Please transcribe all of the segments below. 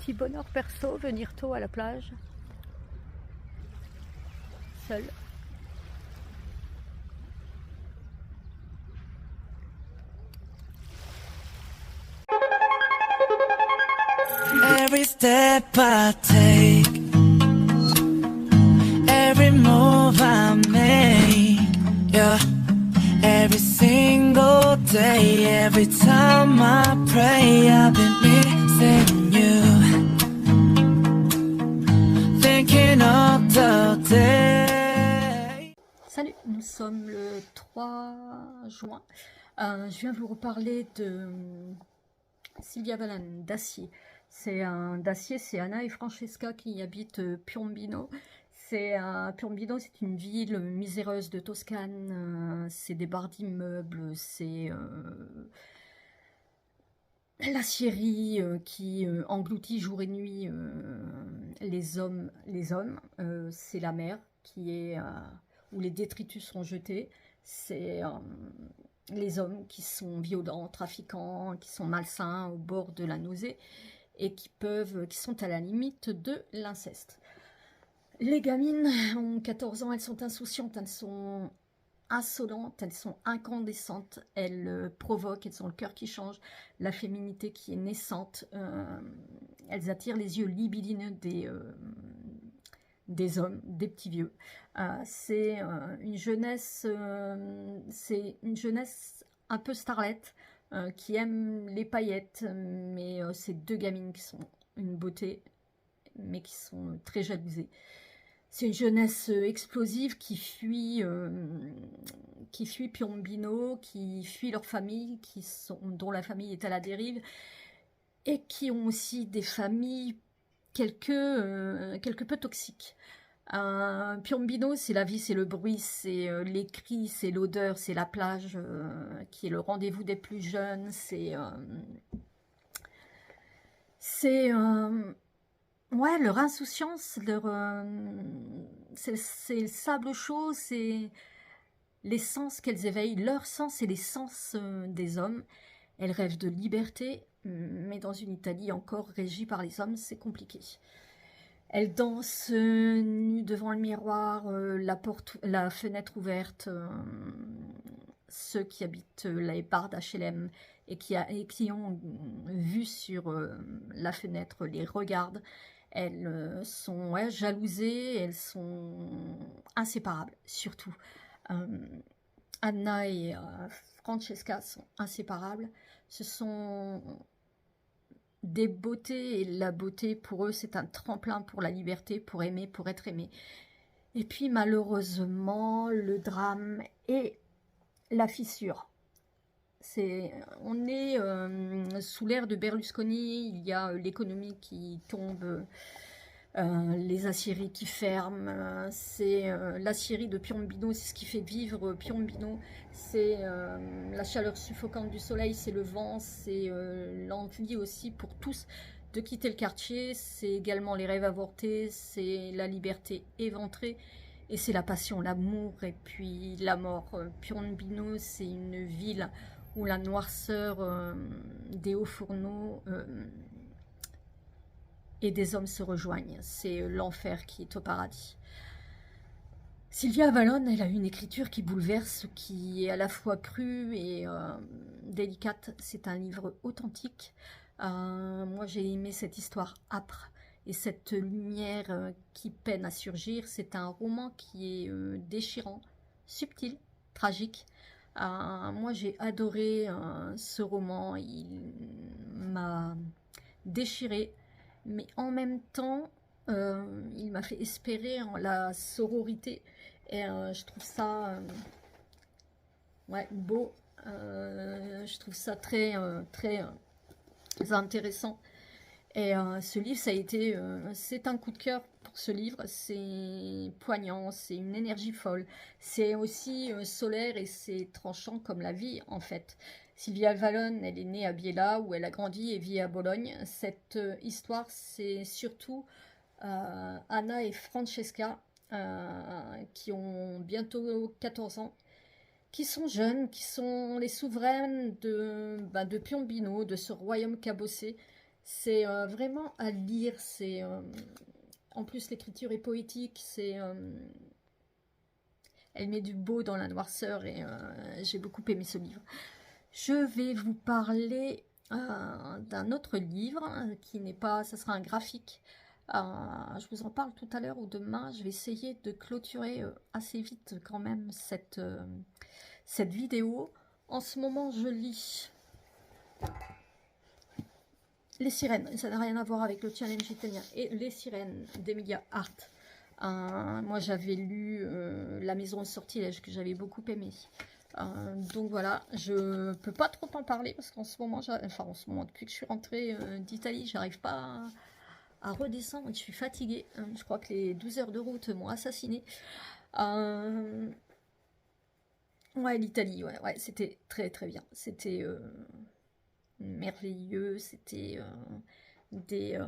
Petit bonheur perso, venir tôt à la plage, seul. Every step I take, every move I make, yeah. Every single day, every time I pray, I've been missing you, thinking of the day. Salut, nous sommes le 3 juin. Je viens vous reparler de Sylvia Valane, d'Acier. C'est Anna et Francesca qui habitent Piombino. Piombino, c'est une ville miséreuse de Toscane. C'est des barres d'immeubles, c'est l'acierie qui engloutit jour et nuit les hommes. C'est la mer qui est où les détritus sont jetés. C'est les hommes qui sont violents, trafiquants, qui sont malsains, au bord de la nausée et qui sont à la limite de l'inceste. Les gamines ont 14 ans, elles sont insouciantes, elles sont insolentes, elles sont incandescentes, elles provoquent, elles ont le cœur qui change, la féminité qui est naissante, elles attirent les yeux libidineux des hommes, des petits vieux. C'est une jeunesse un peu starlette, qui aime les paillettes, mais c'est deux gamines qui sont une beauté, mais qui sont très jalousées. C'est une jeunesse explosive qui fuit Piombino, qui fuit leur famille, dont la famille est à la dérive, et qui ont aussi des familles quelque peu toxiques. Piombino, c'est la vie, c'est le bruit, c'est les cris, c'est l'odeur, c'est la plage qui est le rendez-vous des plus jeunes, ouais, leur insouciance, c'est le sable chaud, c'est les sens qu'elles éveillent, leurs sens et les sens des hommes. Elles rêvent de liberté, mais dans une Italie encore régie par les hommes, c'est compliqué. Elles dansent nues devant le miroir, la fenêtre ouverte. Ceux qui habitent les barres d'HLM et qui ont vu sur la fenêtre les regardent. Elles sont jalousées, elles sont inséparables, surtout. Anna et Francesca sont inséparables. Ce sont des beautés, et la beauté pour eux c'est un tremplin pour la liberté, pour aimer, pour être aimé. Et puis malheureusement le drame et la fissure. On est sous l'ère de Berlusconi, il y a l'économie qui tombe, les aciéries qui ferment, l'acierie de Piombino, c'est ce qui fait vivre Piombino, c'est la chaleur suffocante du soleil, c'est le vent, c'est l'envie aussi pour tous de quitter le quartier, c'est également les rêves avortés, c'est la liberté éventrée, et c'est la passion, l'amour et puis la mort. Piombino, c'est une ville où la noirceur des hauts fourneaux et des hommes se rejoignent. C'est l'enfer qui est au paradis. Sylvia Valone, elle a une écriture qui bouleverse, qui est à la fois crue et délicate. C'est un livre authentique. Moi, j'ai aimé cette histoire âpre et cette lumière qui peine à surgir. C'est un roman qui est déchirant, subtil, tragique. Moi, j'ai adoré ce roman. Il m'a déchiré, mais en même temps, il m'a fait espérer en la sororité. Et je trouve ça ouais, beau. Je trouve ça très intéressant. Et ce livre, c'est un coup de cœur pour ce livre. C'est poignant, c'est une énergie folle. C'est aussi solaire et c'est tranchant comme la vie en fait. Sylvia Valone, elle est née à Biella où elle a grandi et vit à Bologne. Cette histoire, c'est surtout Anna et Francesca qui ont bientôt 14 ans, qui sont jeunes, qui sont les souveraines de Piombino, de ce royaume cabossé. C'est vraiment à lire. En plus, l'écriture est poétique. Elle met du beau dans la noirceur et j'ai beaucoup aimé ce livre. Je vais vous parler d'un autre livre qui n'est pas, ça sera un graphique. Je vous en parle tout à l'heure ou demain. Je vais essayer de clôturer assez vite quand même cette vidéo. En ce moment, je lis Les Sirènes. Ça n'a rien à voir avec le challenge italien. Et Les Sirènes d'Emilia Hart. Moi, j'avais lu La Maison au sortilège que j'avais beaucoup aimé. Donc voilà, je peux pas trop en parler parce qu'en ce moment, depuis que je suis rentrée d'Italie, j'arrive pas à redescendre. Je suis fatiguée. Je crois que les 12 heures de route m'ont assassinée. Ouais, l'Italie, ouais, c'était très très bien. C'était merveilleux. C'était des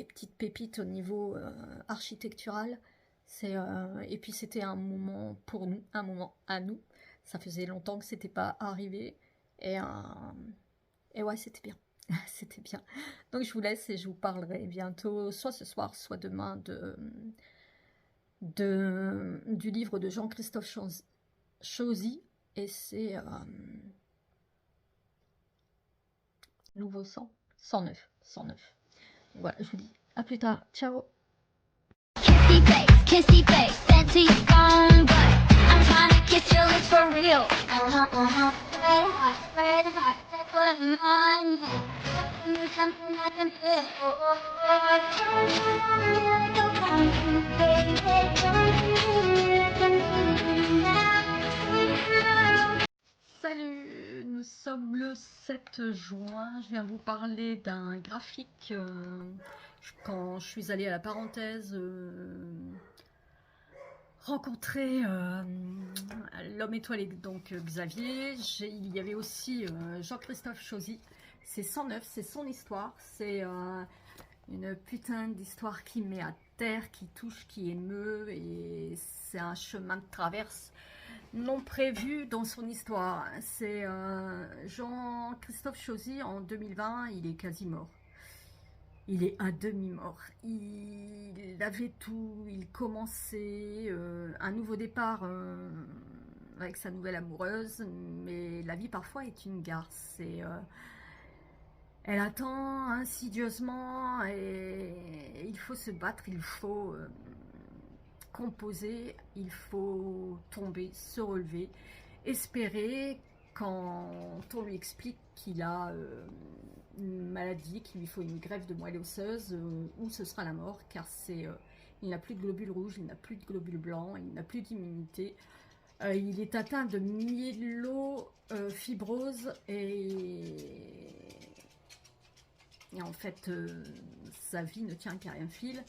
petites pépites au niveau architectural. Et puis c'était un moment pour nous, un moment à nous. Ça faisait longtemps que c'était pas arrivé. Et, euh, et ouais, c'était bien. C'était bien. Donc je vous laisse et je vous parlerai bientôt, soit ce soir, soit demain, du livre de Jean-Christophe Chauzy. Et c'est Nouveau 109. Voilà, je vous dis à plus tard. Ciao. Kissy face, fancy gone, but I'm trying to kiss your lips for real. Red hot, that's what I'm on. Something I can feel. Salut, nous sommes le 7 juin. Je viens vous parler d'un graphique. Quand je suis allée à la parenthèse rencontrer l'homme étoilé, donc Xavier, il y avait aussi Jean-Christophe Chauzy. C'est 109, c'est son histoire. C'est une putain d'histoire qui met à terre, qui touche, qui émeut. Et c'est un chemin de traverse non prévu dans son histoire. C'est Jean-Christophe Chauzy, en 2020, il est quasi mort. Il est à demi-mort. Il avait tout, il commençait un nouveau départ avec sa nouvelle amoureuse, mais la vie parfois est une garce. Elle attend insidieusement et il faut se battre, il faut composer, il faut tomber, se relever, espérer quand on lui explique qu'il a une maladie, qu'il lui faut une greffe de moelle osseuse ou ce sera la mort, car il n'a plus de globules rouges, il n'a plus de globules blancs, il n'a plus d'immunité. Il est atteint de myélofibrose et en fait sa vie ne tient qu'à un fil.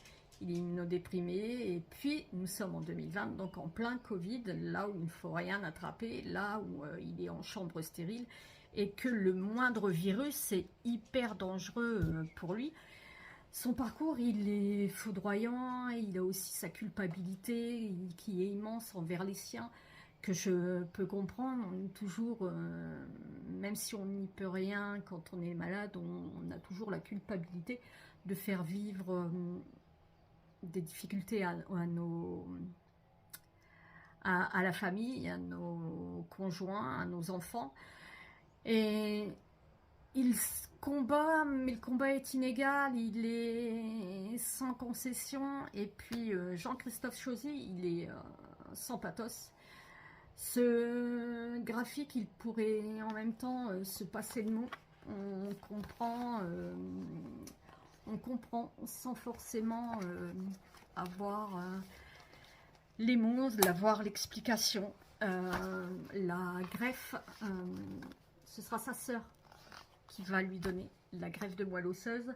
Il est immunodéprimé et puis nous sommes en 2020, donc en plein Covid, là où il ne faut rien attraper, là où il est en chambre stérile et que le moindre virus est hyper dangereux pour lui. Son parcours, il est foudroyant, il a aussi sa culpabilité qui est immense envers les siens, que je peux comprendre. On est toujours, même si on n'y peut rien quand on est malade, on a toujours la culpabilité de faire vivre des difficultés à la famille, à nos conjoints, à nos enfants. Et il combat, mais le combat est inégal, il est sans concession. Et puis Jean-Christophe Chauzy, il est sans pathos. Ce graphique, il pourrait en même temps se passer le mot. On comprend sans forcément avoir les mots, avoir l'explication. La greffe, ce sera sa sœur qui va lui donner la greffe de moelle osseuse.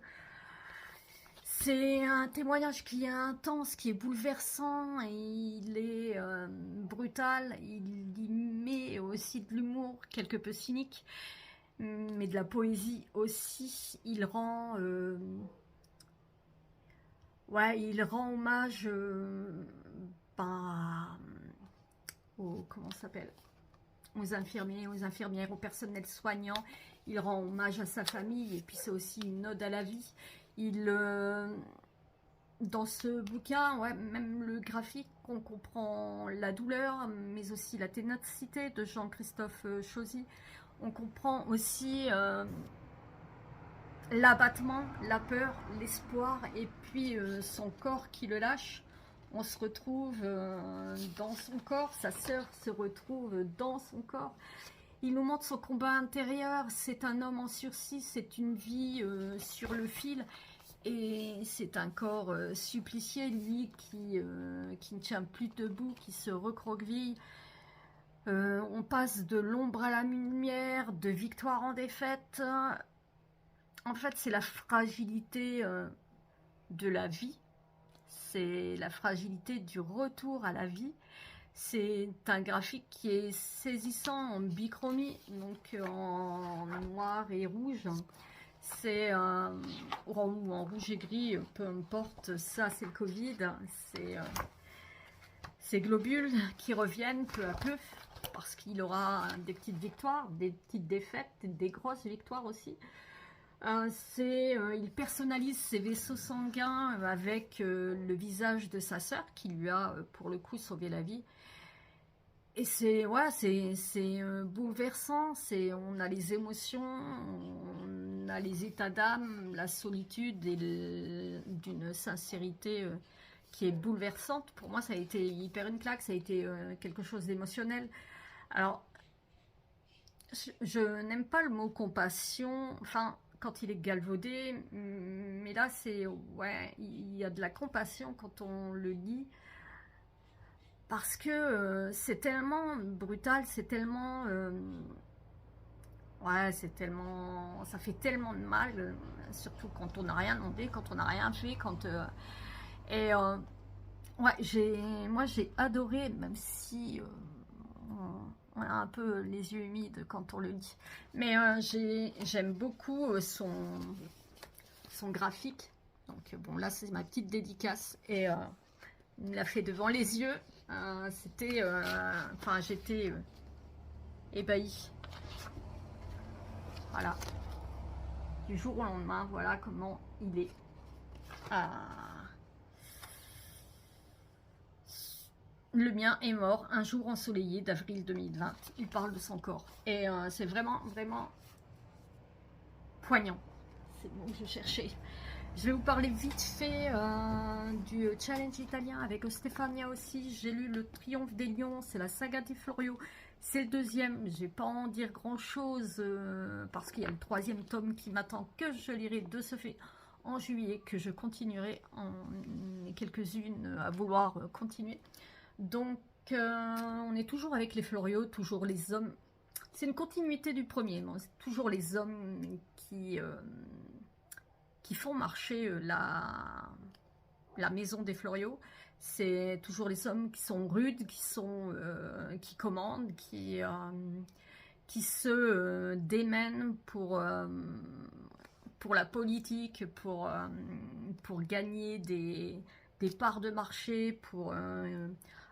C'est un témoignage qui est intense, qui est bouleversant, et il est brutal, il y met aussi de l'humour, quelque peu cynique, mais de la poésie aussi. Il rend hommage comment ça s'appelle, aux infirmiers, aux infirmières, au personnel soignant il rend hommage à sa famille, et puis c'est aussi une ode à la vie. Dans ce bouquin, ouais, même le graphique, on comprend la douleur, mais aussi la ténacité de Jean-Christophe Chauzy. On comprend aussi l'abattement, la peur, l'espoir, et puis son corps qui le lâche. On se retrouve dans son corps, sa sœur se retrouve dans son corps. Il nous montre son combat intérieur, c'est un homme en sursis, c'est une vie sur le fil, et c'est un corps supplicié, lui, qui ne tient plus debout, qui se recroqueville. On passe de l'ombre à la lumière, de victoire en défaite. En fait, c'est la fragilité de la vie, c'est la fragilité du retour à la vie. C'est un graphique qui est saisissant en bichromie, donc en noir et rouge. C'est ou en rouge et gris, peu importe, ça c'est le Covid. C'est ces globules qui reviennent peu à peu, parce qu'il aura des petites victoires, des petites défaites, des grosses victoires aussi. Il personnalise ses vaisseaux sanguins avec le visage de sa sœur qui lui a pour le coup sauvé la vie. Et c'est bouleversant, on a les émotions, on a les états d'âme, la solitude et d'une sincérité qui est bouleversante. Pour moi, ça a été hyper une claque, ça a été quelque chose d'émotionnel. Alors, je n'aime pas le mot compassion, enfin, quand il est galvaudé, mais là, ouais, il y a de la compassion quand on le lit, parce que c'est tellement brutal, c'est tellement... ouais, ça fait tellement de mal, surtout quand on n'a rien demandé, quand on n'a rien fait, ouais, moi j'ai adoré, même si on a un peu les yeux humides quand on le lit. Mais j'aime beaucoup son graphique. Donc bon, là c'est ma petite dédicace, et il me l'a fait devant les yeux. Enfin, j'étais ébahie. Voilà. Du jour au lendemain, voilà comment il est. Le mien est mort un jour ensoleillé d'avril 2020. Il parle de son corps. Et c'est vraiment, vraiment poignant. C'est le mot que je cherchais. Je vais vous parler vite fait du challenge italien avec Stefania aussi. J'ai lu Le Triomphe des Lions, c'est la saga des Florio. C'est le deuxième, je vais pas en dire grand chose parce qu'il y a le troisième tome qui m'attend, que je lirai de ce fait en juillet, que je continuerai en quelques-unes à vouloir continuer. Donc on est toujours avec les Florio, toujours les hommes. C'est une continuité du premier, bon, c'est toujours les hommes qui font marcher la maison des Florio. C'est toujours les hommes qui sont rudes, qui commandent, qui se démènent pour la politique, pour gagner des parts de marché, pour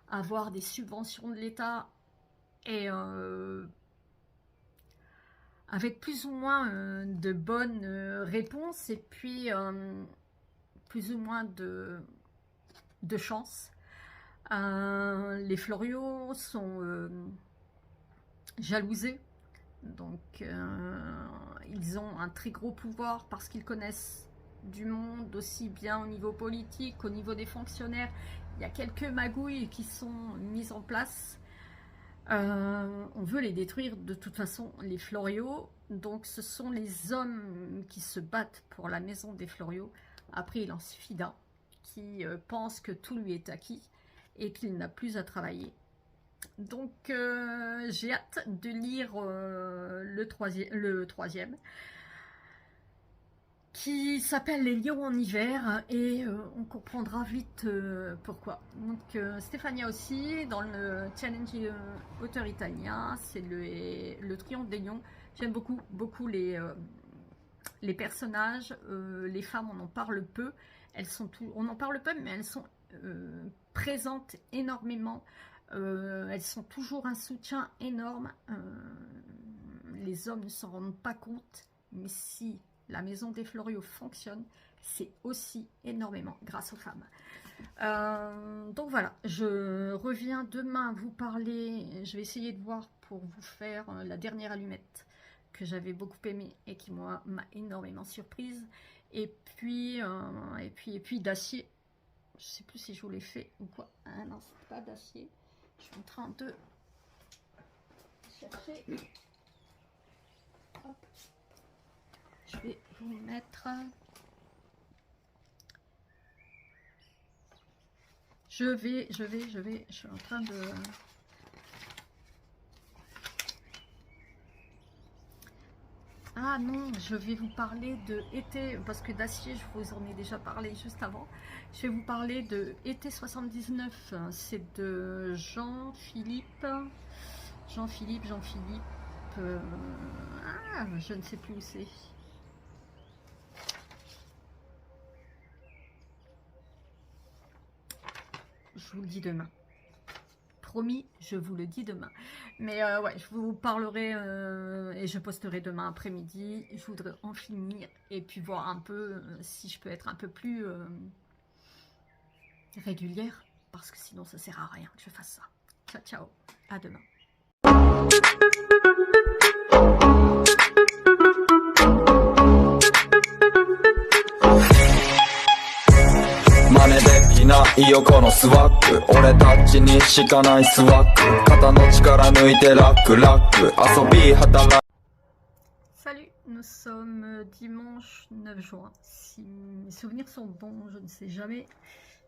avoir des subventions de l'État, et avec plus ou moins de bonnes réponses, et puis plus ou moins de chance. Les Florio sont jalousés, donc ils ont un très gros pouvoir parce qu'ils connaissent du monde, aussi bien au niveau politique qu'au niveau des fonctionnaires. Il y a quelques magouilles qui sont mises en place. On veut les détruire de toute façon, les Florio. Donc ce sont les hommes qui se battent pour la maison des Florio. Après, il en suffit d'un qui pense que tout lui est acquis et qu'il n'a plus à travailler. Donc j'ai hâte de lire le troisième, qui s'appelle Les Lions en hiver, et on comprendra vite pourquoi. Donc Stefania aussi, dans le challenge auteur italien, c'est le Triomphe des Lions. J'aime beaucoup les personnages. Les femmes, on en parle peu. On en parle peu, mais elles sont présentes énormément. Elles sont toujours un soutien énorme. les hommes ne s'en rendent pas compte, mais si la maison des Floriaux fonctionne, c'est aussi énormément grâce aux femmes. Donc voilà, je reviens demain vous parler, je vais essayer de voir pour vous faire la dernière allumette que j'avais beaucoup aimée et qui m'a énormément surprise, et puis d'acier, je sais plus si je vous l'ai fait ou quoi. Ah non, c'est pas d'acier, je suis en train de chercher. Hop. Je vais vous mettre... Je suis en train de... Ah non, je vais vous parler de été, parce que d'acier, je vous en ai déjà parlé juste avant. Je vais vous parler de été 79, c'est de Jean-Philippe, je ne sais plus où c'est. Je vous le dis demain. Promis, je vous le dis demain. Mais ouais, je vous parlerai et je posterai demain après-midi. Je voudrais en finir et puis voir un peu si je peux être un peu plus régulière. Parce que sinon, ça sert à rien que je fasse ça. Ciao, ciao. À demain. 真似できないよこのスワッグ俺たちにしかないスワッグ肩の力抜いてラックラック遊び働い Salut, nous sommes dimanche 9 juin. Si mes souvenirs sont bons, je ne sais jamais.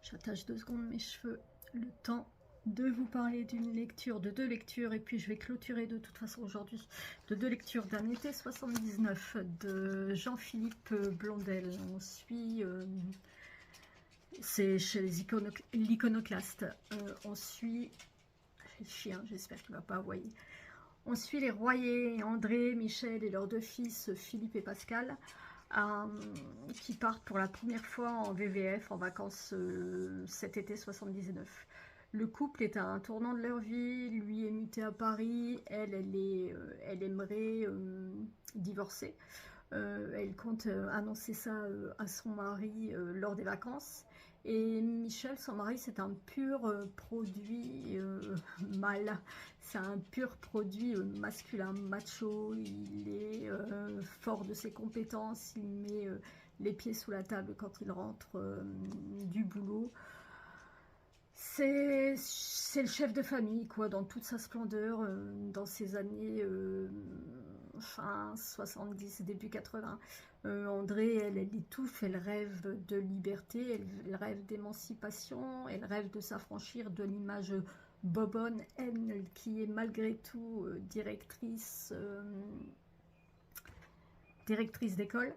J'attache 2 secondes mes cheveux. Le temps de vous parler d'une lecture, de 2 lectures, et puis je vais clôturer de toute façon aujourd'hui de 2 lectures d'un été 79 de Jean-Philippe Blondel. On suit, c'est chez les l'Iconoclaste, on suit, le chien, j'espère qu'il ne va pas aboyer. On suit les Royer, André, Michel et leurs 2 fils, Philippe et Pascal, qui partent pour la première fois en VVF, en vacances cet été 79. Le couple est à un tournant de leur vie, lui est muté à Paris, elle aimerait divorcer. Elle compte annoncer ça à son mari lors des vacances. Et Michel, son mari, c'est un pur produit mâle. C'est un pur produit masculin, macho. Il est fort de ses compétences. Il met les pieds sous la table quand il rentre du boulot. C'est le chef de famille, quoi, dans toute sa splendeur, dans ces années fin 70, début 80. André, elle étouffe, elle rêve de liberté, elle rêve d'émancipation, elle rêve de s'affranchir de l'image bobonne, elle qui est malgré tout directrice d'école.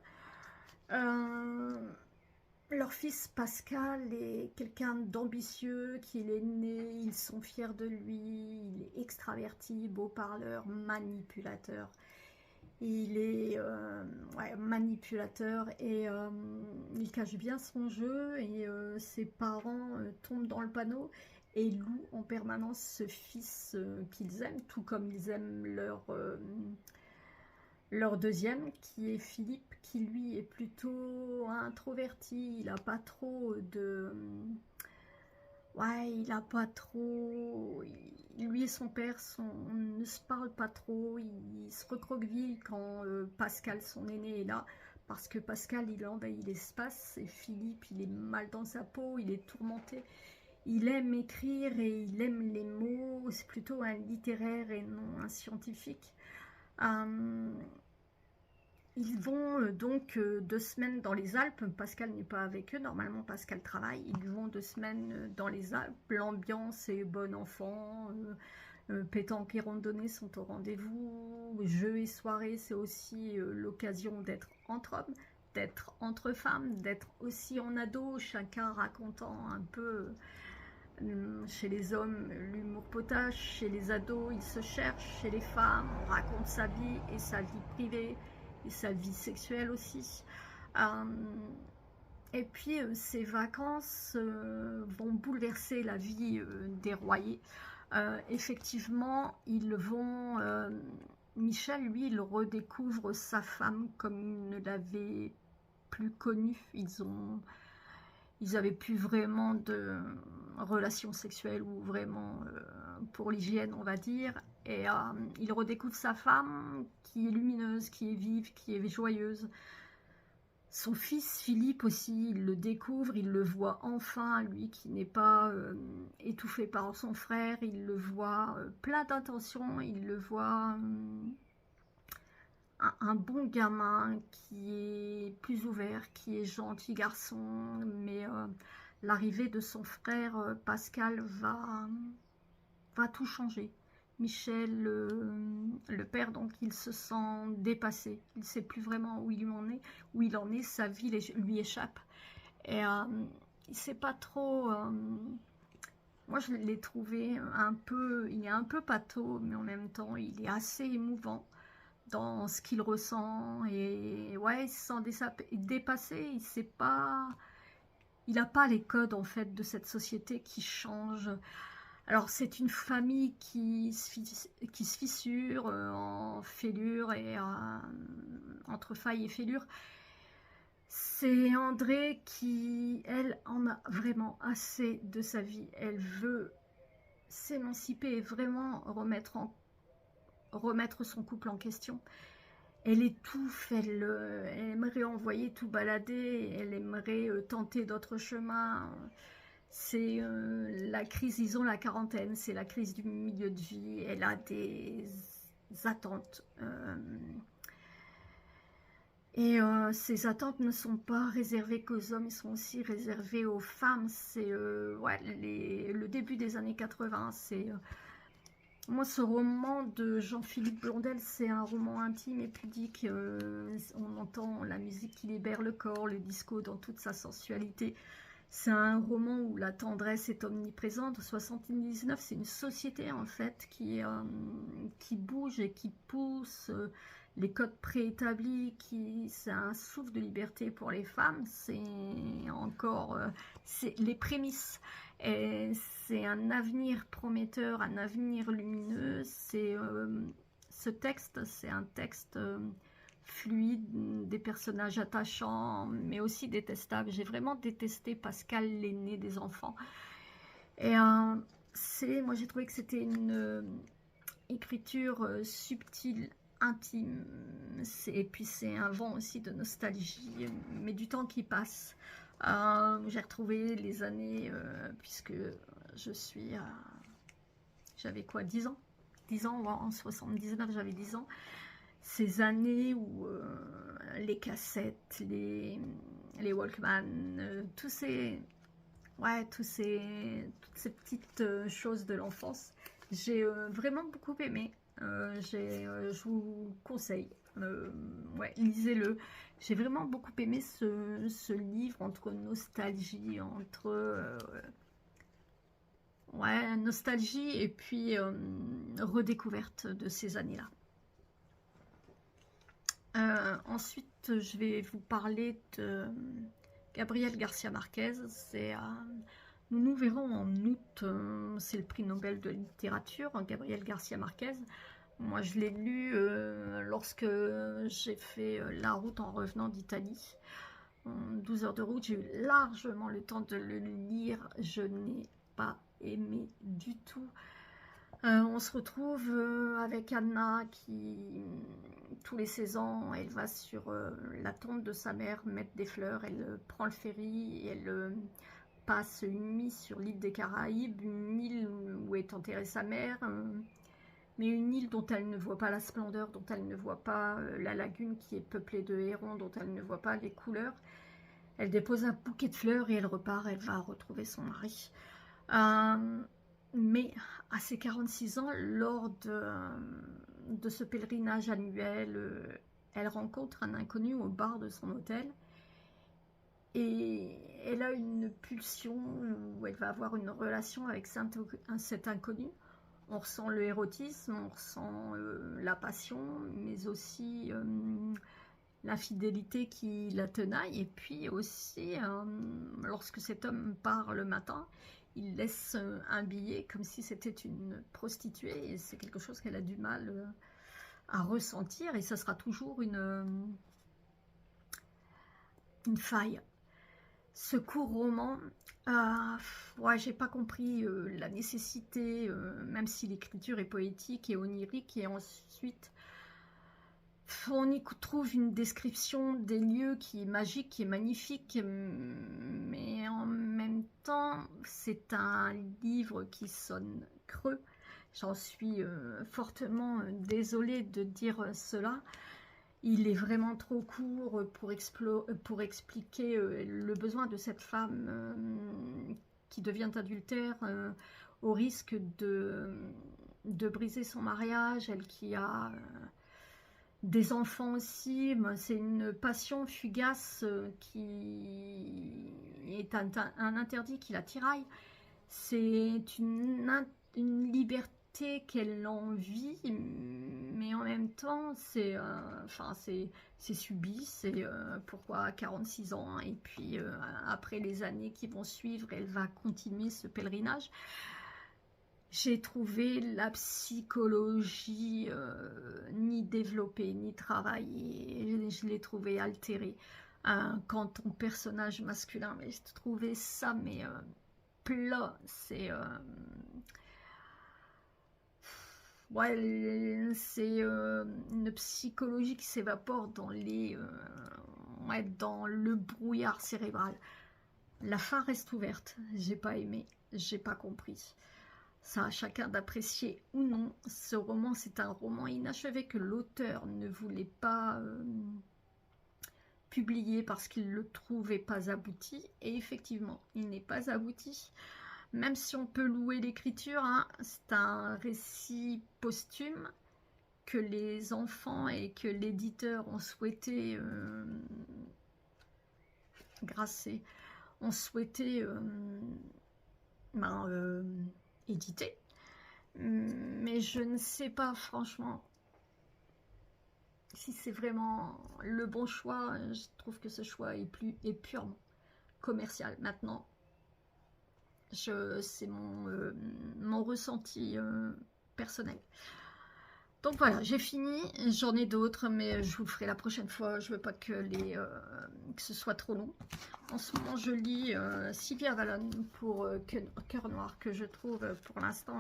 Leur fils Pascal est quelqu'un d'ambitieux, qu'il est né, ils sont fiers de lui, il est extraverti, beau parleur, manipulateur. Il est manipulateur et il cache bien son jeu et ses parents tombent dans le panneau et louent en permanence ce fils qu'ils aiment, tout comme ils aiment leur deuxième, qui est Philippe, qui lui est plutôt introverti, il n'a pas trop de... Ouais, il n'a pas trop... Lui et son père ne se parlent pas trop, ils se recroquevillent quand Pascal, son aîné, est là, parce que Pascal, il envahit l'espace, et Philippe, il est mal dans sa peau, il est tourmenté. Il aime écrire et il aime les mots, c'est plutôt un littéraire et non un scientifique. Ils vont donc 2 semaines dans les Alpes. Pascal n'est pas avec eux. Normalement, Pascal travaille. Ils vont 2 semaines dans les Alpes. L'ambiance est bon enfant. Pétanque et randonnée sont au rendez-vous. Jeux et soirées, c'est aussi l'occasion d'être entre hommes, d'être entre femmes, d'être aussi en ado, chacun racontant un peu... Chez les hommes, l'humour potache. Chez les ados, ils se cherchent. Chez les femmes, on raconte sa vie et sa vie privée. Et sa vie sexuelle aussi. Et puis ces vacances vont bouleverser la vie des Royer. Effectivement, ils vont Michel, lui, il redécouvre sa femme comme il ne l'avait plus connue. Ils avaient plus vraiment de relations sexuelles ou vraiment pour l'hygiène, on va dire. Et il redécouvre sa femme qui est lumineuse, qui est vive, qui est joyeuse. Son fils Philippe aussi, il le découvre, il le voit enfin, lui qui n'est pas étouffé par son frère, il le voit plein d'intentions, il le voit un bon gamin qui est plus ouvert, qui est gentil garçon, mais l'arrivée de son frère Pascal va tout changer. Michel, le père, donc il se sent dépassé, il ne sait plus vraiment où il en est, sa vie lui échappe. Et il ne sait pas trop... moi je l'ai trouvé il est un peu pâteau, mais en même temps il est assez émouvant dans ce qu'il ressent. Et ouais, il se sent dépassé, il n'a pas les codes en fait de cette société qui change. Alors c'est une famille qui se fissure en fêlure et entre faille et fêlure. C'est André qui, elle, en a vraiment assez de sa vie. Elle veut s'émanciper et vraiment remettre son couple en question. Elle étouffe, elle aimerait envoyer tout balader, elle aimerait tenter d'autres chemins. C'est la crise, disons la quarantaine, c'est la crise du milieu de vie. Elle a des attentes. Ces attentes ne sont pas réservées qu'aux hommes, elles sont aussi réservées aux femmes. C'est ouais, le début des années 80. Moi, ce roman de Jean-Philippe Blondel, c'est un roman intime et pudique. On entend la musique qui libère le corps, le disco dans toute sa sensualité. C'est un roman où la tendresse est omniprésente. 79, c'est une société en fait qui bouge et qui pousse les codes préétablis. C'est un souffle de liberté pour les femmes. C'est encore c'est les prémices. C'est un avenir prometteur, un avenir lumineux. Ce texte, c'est un texte fluide, des personnages attachants, mais aussi détestables. J'ai vraiment détesté Pascal, l'aîné des enfants. Et moi j'ai trouvé que c'était une écriture subtile, intime. Et puis c'est un vent aussi de nostalgie, mais du temps qui passe. J'ai retrouvé les années, puisque j'avais quoi, 10 ans 10 ans, en 79, j'avais 10 ans. Ces années où les cassettes, les Walkman, toutes ces petites choses de l'enfance, j'ai vraiment beaucoup aimé. Je vous conseille, ouais, lisez-le. J'ai vraiment beaucoup aimé ce livre, entre nostalgie, ouais, nostalgie et puis redécouverte de ces années-là. Ensuite, je vais vous parler de Gabriel Garcia Marquez. Nous verrons en août, c'est le prix Nobel de littérature, Gabriel Garcia Marquez. Moi, je l'ai lu lorsque j'ai fait la route en revenant d'Italie. 12 heures de route, j'ai eu largement le temps de le lire. Je n'ai pas aimé du tout. On se retrouve avec Anna qui, tous les 16 ans, elle va sur la tombe de sa mère mettre des fleurs. Elle prend le ferry et elle passe une nuit sur l'île des Caraïbes, une île où est enterrée sa mère, mais une île dont elle ne voit pas la splendeur, dont elle ne voit pas la lagune qui est peuplée de hérons, dont elle ne voit pas les couleurs. Elle dépose un bouquet de fleurs et elle repart, elle va retrouver son mari. Mais à ses 46 ans, lors de ce pèlerinage annuel, elle rencontre un inconnu au bar de son hôtel. Et elle a une pulsion où elle va avoir une relation avec cet inconnu. On ressent le érotisme, on ressent la passion, mais aussi l'infidélité qui la tenaille. Et puis aussi, lorsque cet homme part le matin, il laisse un billet comme si c'était une prostituée. Et c'est quelque chose qu'elle a du mal à ressentir, et ça sera toujours une faille. Ce court roman, ouais, j'ai pas compris la nécessité, même si l'écriture est poétique et onirique, et ensuite on y trouve une description des lieux qui est magique, qui est magnifique, mais en même temps, c'est un livre qui sonne creux. J'en suis fortement désolée de dire cela. Il est vraiment trop court pour expliquer le besoin de cette femme qui devient adultère au risque de briser son mariage, elle qui a des enfants aussi. C'est une passion fugace qui est un interdit qui la tiraille. C'est une liberté qu'elle envie, mais en même temps c'est subi. C'est pourquoi à 46 ans, et puis après les années qui vont suivre, elle va continuer ce pèlerinage. J'ai trouvé la psychologie ni développée, ni travaillée. Je l'ai trouvée altérée. Quant ton personnage masculin, mais j'ai trouvé ça, mais plat. C'est ouais, c'est une psychologie qui s'évapore dans dans le brouillard cérébral. La fin reste ouverte. J'ai pas aimé, j'ai pas compris. Ça à chacun d'apprécier ou non. Ce roman, c'est un roman inachevé que l'auteur ne voulait pas publier parce qu'il ne le trouvait pas abouti. Et effectivement, il n'est pas abouti. Même si on peut louer l'écriture, hein, c'est un récit posthume que les enfants et que l'éditeur ont souhaité grasser, ont souhaité édité, mais je ne sais pas franchement si c'est vraiment le bon choix. Je trouve que ce choix est purement commercial. Maintenant, c'est mon ressenti personnel. Donc voilà, j'ai fini. J'en ai d'autres, mais je vous le ferai la prochaine fois. Je veux pas que ce soit trop long. En ce moment, je lis Sylvia Wallon pour Cœur Noir, que je trouve pour l'instant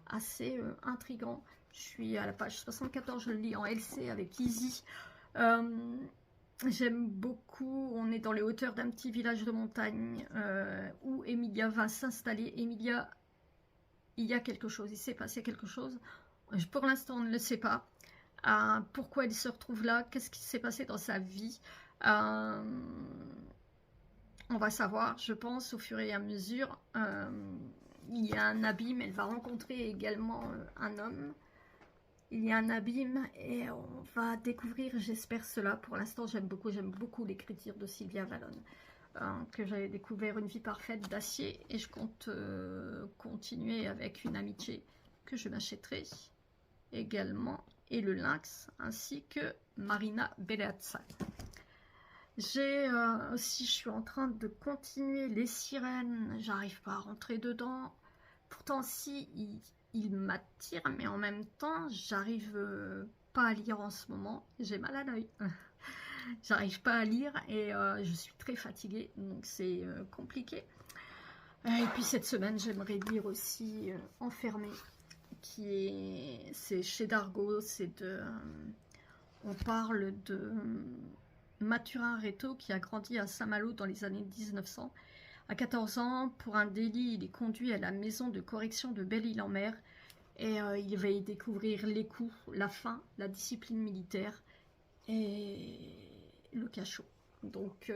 assez intriguant. Je suis à la page 74, je le lis en LC avec Izzy. J'aime beaucoup. On est dans les hauteurs d'un petit village de montagne où Emilia va s'installer. Emilia, il y a quelque chose, il s'est passé quelque chose. Pour l'instant, on ne le sait pas. Pourquoi elle se retrouve là? Qu'est-ce qui s'est passé dans sa vie? On va savoir, je pense, au fur et à mesure. Il y a un abîme. Elle va rencontrer également un homme. Il y a un abîme et on va découvrir, j'espère cela. Pour l'instant, j'aime beaucoup l'écriture de Sylvia Wallon, que j'avais découvert Une vie parfaite d'Acier, et je compte continuer avec Une amitié que je m'achèterai également, et Le Lynx, ainsi que Marina Bellazza. J'ai aussi, je suis en train de continuer Les Sirènes. J'arrive pas à rentrer dedans. Pourtant, si, il m'attire, mais en même temps, j'arrive pas à lire en ce moment. J'ai mal à l'œil. J'arrive pas à lire et je suis très fatiguée, donc c'est compliqué. Et puis cette semaine, j'aimerais lire aussi Enfermée, c'est chez Dargaud. On parle de Mathurin Rétaux qui a grandi à Saint-Malo dans les années 1900. À 14 ans, pour un délit, il est conduit à la maison de correction de Belle-Île-en-Mer et il va y découvrir les coups, la faim, la discipline militaire et le cachot. Donc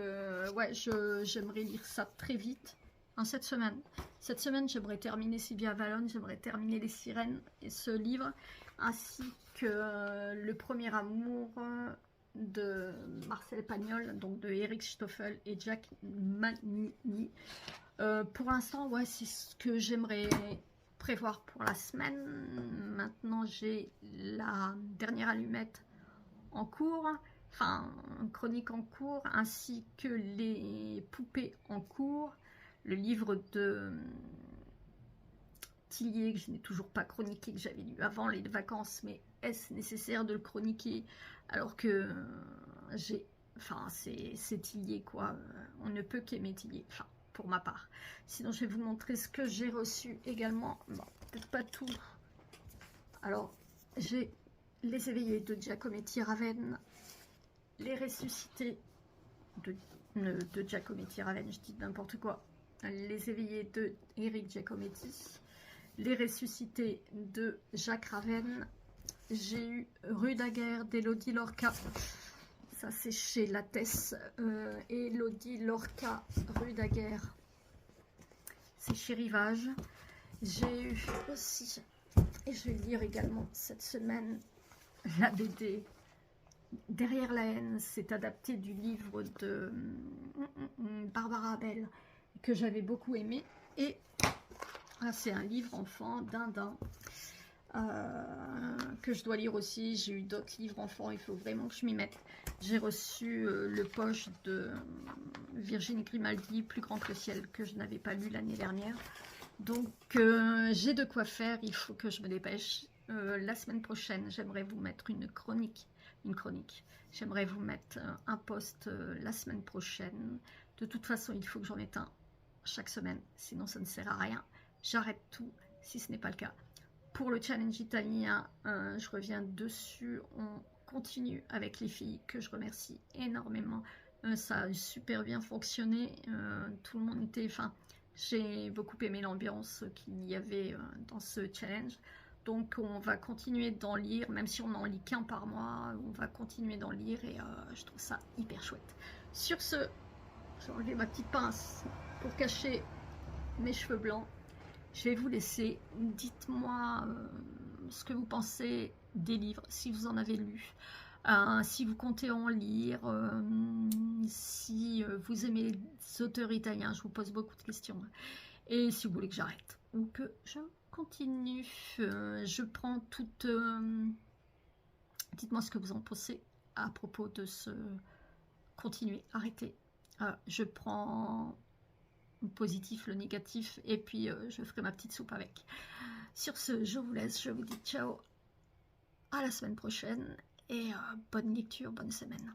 ouais, j'aimerais lire ça très vite. Cette semaine, j'aimerais terminer Sylvia Wallon, j'aimerais terminer Les Sirènes et ce livre, ainsi que Le Premier Amour de Marcel Pagnol, donc de Eric Stoffel et Jack Manini. Pour l'instant, ouais, c'est ce que j'aimerais prévoir pour la semaine. Maintenant, j'ai la dernière allumette en cours, enfin, chronique en cours, ainsi que les poupées en cours. Le livre de Tillier, que je n'ai toujours pas chroniqué, que j'avais lu avant les vacances, mais est-ce nécessaire de le chroniquer alors que j'ai... Enfin, c'est Tillier, quoi. On ne peut qu'aimer Tillier, enfin, pour ma part. Sinon, je vais vous montrer ce que j'ai reçu également. Bon, peut-être pas tout. Alors, j'ai Les Éveillés de Giacometti Raven, Les Ressuscités de Giacometti Raven, je dis n'importe quoi. Les Éveillés de Éric Giacometti, Les Ressuscités de Jacques Raven. J'ai eu Rue Daguerre d'Élodie Lorca, ça c'est chez Lattès. Élodie Lorca, Rue Daguerre, c'est chez Rivage. J'ai eu aussi, et je vais lire également cette semaine, la BD Derrière la haine. C'est adapté du livre de Barbara Abel que j'avais beaucoup aimé, et c'est un livre enfant d'Indin que je dois lire aussi. J'ai eu d'autres livres enfants, il faut vraiment que je m'y mette. J'ai reçu le poche de Virginie Grimaldi, Plus grand que le ciel, que je n'avais pas lu l'année dernière. Donc j'ai de quoi faire, il faut que je me dépêche. La semaine prochaine, j'aimerais vous mettre une chronique. J'aimerais vous mettre un post la semaine prochaine. De toute façon, il faut que j'en mette un chaque semaine, sinon ça ne sert à rien. J'arrête tout si ce n'est pas le cas. Pour le challenge italien, je reviens dessus. On continue avec les filles, que je remercie énormément. Ça a super bien fonctionné. Tout le monde était... Enfin, j'ai beaucoup aimé l'ambiance qu'il y avait dans ce challenge. Donc on va continuer d'en lire, même si on n'en lit qu'un par mois, on va continuer d'en lire, et je trouve ça hyper chouette. Sur ce, j'ai enlevé ma petite pince pour cacher mes cheveux blancs. Je vais vous laisser. Dites-moi ce que vous pensez des livres, si vous en avez lu, si vous comptez en lire, si vous aimez les auteurs italiens. Je vous pose beaucoup de questions. Et si vous voulez que j'arrête ou que je continue, je prends toute... Dites-moi ce que vous en pensez à propos de ce continuer, arrêter. Je prends le positif, le négatif, et puis je ferai ma petite soupe avec. Sur ce, je vous laisse, je vous dis ciao, à la semaine prochaine, et bonne lecture, bonne semaine.